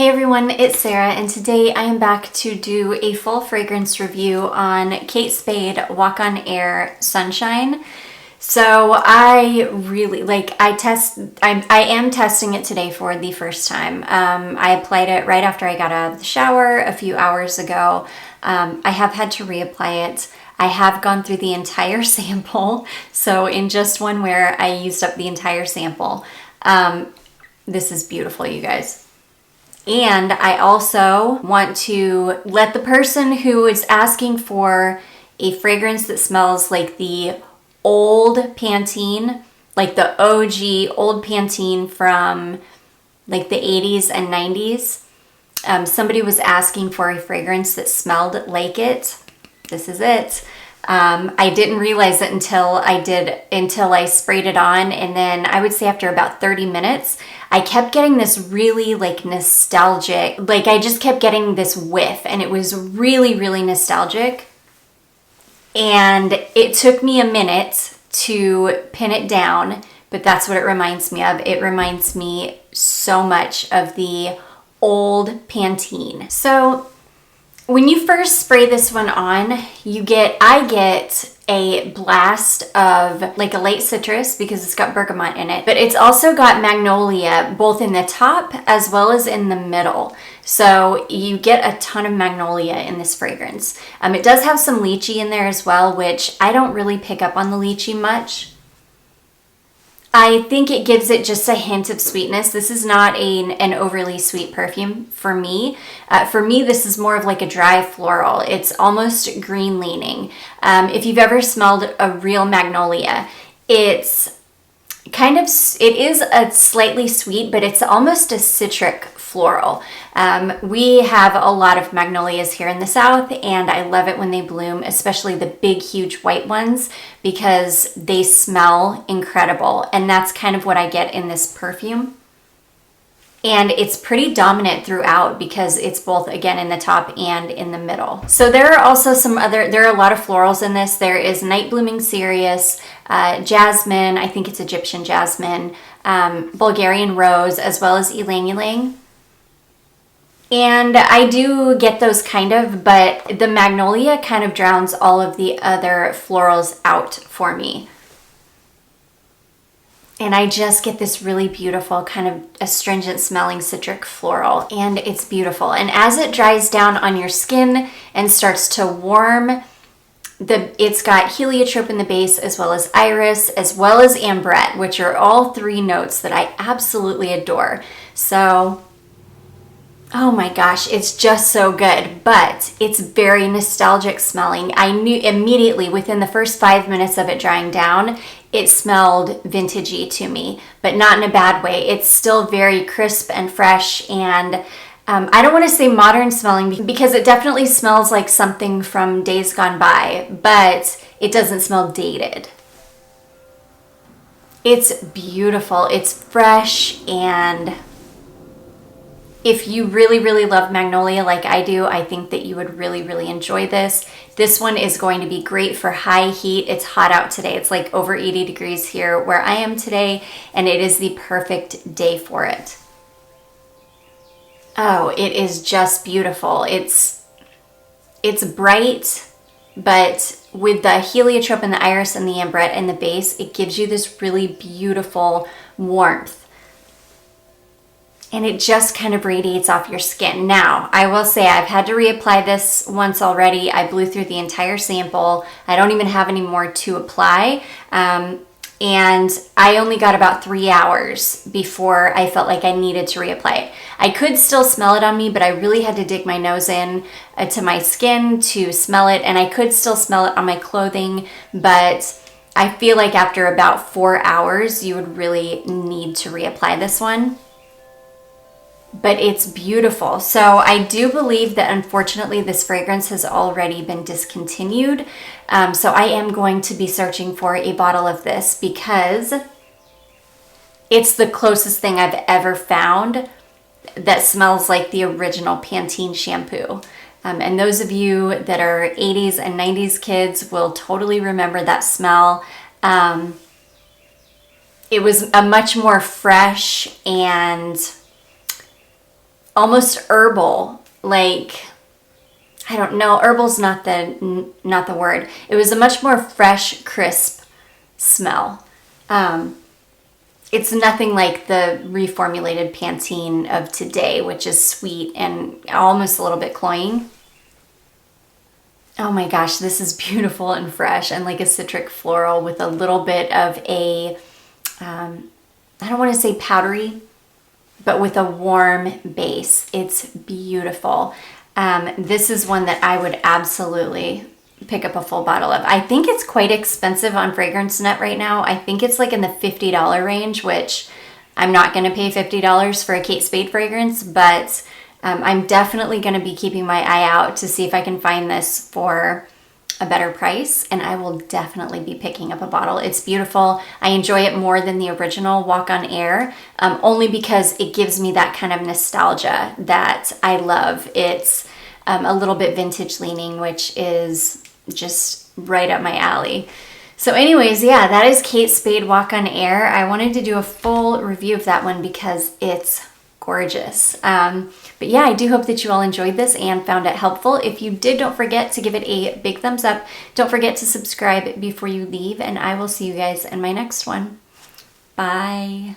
Hey everyone, it's Sarah, and today I am back to do a full fragrance review on Kate Spade Walk on Air Sunshine. So I really I am testing it today for the first time. I applied it right after I got out of the shower a few hours ago. I have had to reapply it. I have gone through the entire sample. So in just one wear, I used up the entire sample. This is beautiful, you guys. And I also want to let the person who is asking for a fragrance that smells like the old Pantene, like the OG old Pantene from like the 80s and 90s. Somebody was asking for a fragrance that smelled like it. This is it. I didn't realize it until I sprayed it on, and then I would say after about 30 minutes, I kept getting this really like nostalgic, like I just kept getting this whiff, and it was really, really nostalgic. And it took me a minute to pin it down, but that's what it reminds me of. It reminds me so much of the old Pantene. So when you first spray this one on, I get a blast of like a light citrus because it's got bergamot in it, but it's also got magnolia both in the top as well as in the middle. So you get a ton of magnolia in this fragrance. It does have some lychee in there as well, which I don't really pick up on the lychee much. I think it gives it just a hint of sweetness. This is not an overly sweet perfume for me. For me, this is more of like a dry floral. It's almost green leaning. If you've ever smelled a real magnolia, it is a slightly sweet, but it's almost a citric floral. We have a lot of magnolias here in the South, and I love it when they bloom, especially the big, huge white ones, because they smell incredible. And that's kind of what I get in this perfume. And it's pretty dominant throughout because it's both, again, in the top and in the middle. So there are also there are a lot of florals in this. There is night blooming cereus, jasmine, I think it's Egyptian jasmine, Bulgarian rose, as well as ylang ylang. And I do get those kind of, but the magnolia kind of drowns all of the other florals out for me. And I just get this really beautiful kind of astringent smelling citric floral, and it's beautiful. And as it dries down on your skin and starts to warm, it's got heliotrope in the base, as well as iris, as well as ambrette, which are all three notes that I absolutely adore. So, oh my gosh, it's just so good, but it's very nostalgic smelling. I knew immediately within the first 5 minutes of it drying down, it smelled vintagey to me, but not in a bad way. It's still very crisp and fresh, and I don't want to say modern smelling because it definitely smells like something from days gone by, but it doesn't smell dated. It's beautiful, it's fresh, and if you really, really love magnolia like I do, I think that you would really, really enjoy this. This one is going to be great for high heat. It's hot out today. It's like over 80 degrees here where I am today, and it is the perfect day for it. Oh, it is just beautiful. It's bright, but with the heliotrope and the iris and the ambrette in the base, it gives you this really beautiful warmth. And it just kind of radiates off your skin. Now, I will say I've had to reapply this once already. I blew through the entire sample. I don't even have any more to apply. And I only got about 3 hours before I felt like I needed to reapply it. I could still smell it on me, but I really had to dig my nose in to my skin to smell it. And I could still smell it on my clothing, but I feel like after about 4 hours, you would really need to reapply this one. But it's beautiful. So I do believe that unfortunately this fragrance has already been discontinued. So I am going to be searching for a bottle of this because it's the closest thing I've ever found that smells like the original Pantene shampoo. And those of you that are 80s and 90s kids will totally remember that smell. It was a much more fresh and almost herbal, like, I don't know, herbal's not the word. It was a much more fresh, crisp smell. It's nothing like the reformulated Pantene of today, which is sweet and almost a little bit cloying. Oh my gosh, this is beautiful and fresh and like a citric floral with a little bit of a, I don't want to say powdery, but with a warm base. It's beautiful. This is one that I would absolutely pick up a full bottle of. I think it's quite expensive on Fragrance Net right now. I think it's like in the $50 range, which I'm not going to pay $50 for a Kate Spade fragrance, but I'm definitely going to be keeping my eye out to see if I can find this for a better price, and I will definitely be picking up a bottle. It's beautiful. I enjoy it more than the original Walk on Air, only because it gives me that kind of nostalgia that I love. It's a little bit vintage leaning, which is just right up my alley. So anyways, yeah, that is Kate Spade Walk on Air. I wanted to do a full review of that one because it's gorgeous. But yeah, I do hope that you all enjoyed this and found it helpful. If you did, don't forget to give it a big thumbs up. Don't forget to subscribe before you leave, and I will see you guys in my next one. Bye.